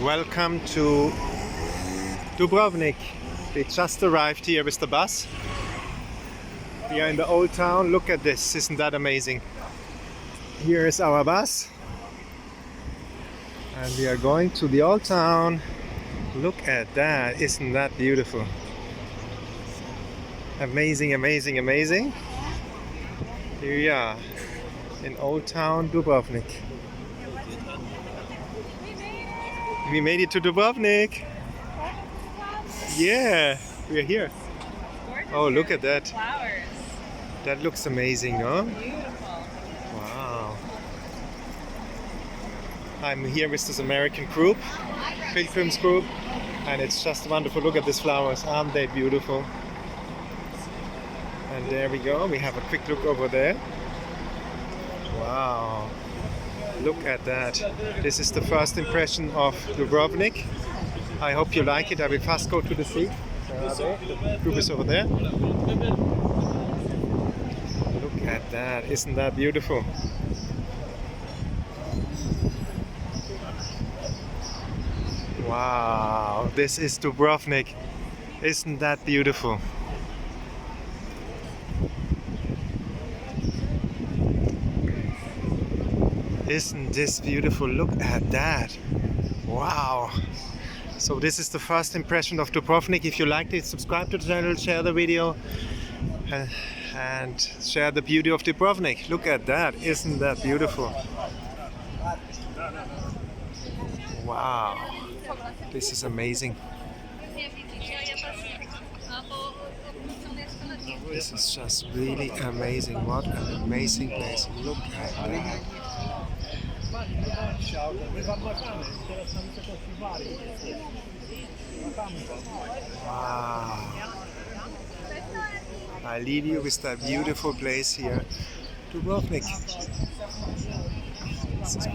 Welcome to Dubrovnik. We just arrived here with the bus. We are in the old town. Look at this, isn't that amazing? Here is our bus. And we are going to the old town. Look at that, isn't that beautiful? Amazing, amazing, amazing. Here we are in old town Dubrovnik. We made it to Dubrovnik. Yeah, we're here. Oh, look at that. Flowers. That looks amazing, no? Beautiful. Wow. I'm here with this American group, Pilgrims group, and it's just wonderful. Look at these flowers. Aren't they beautiful? And there we go. We have a quick look over there. Wow. Look at that. This is the first impression of Dubrovnik. I hope you like it. I will first go to the sea. The group is over there. Look at that. Isn't that beautiful? Wow. This is Dubrovnik. Isn't that beautiful? Isn't this beautiful? Look at that. Wow. So this is the first impression of Dubrovnik. If you liked it, subscribe to the channel, share the video, and share the beauty of Dubrovnik. Look at that. Isn't that beautiful? Wow. This is amazing. This is just really amazing. What an amazing place. Look at that. Wow. I leave you with that beautiful place here, Dubrovnik. This is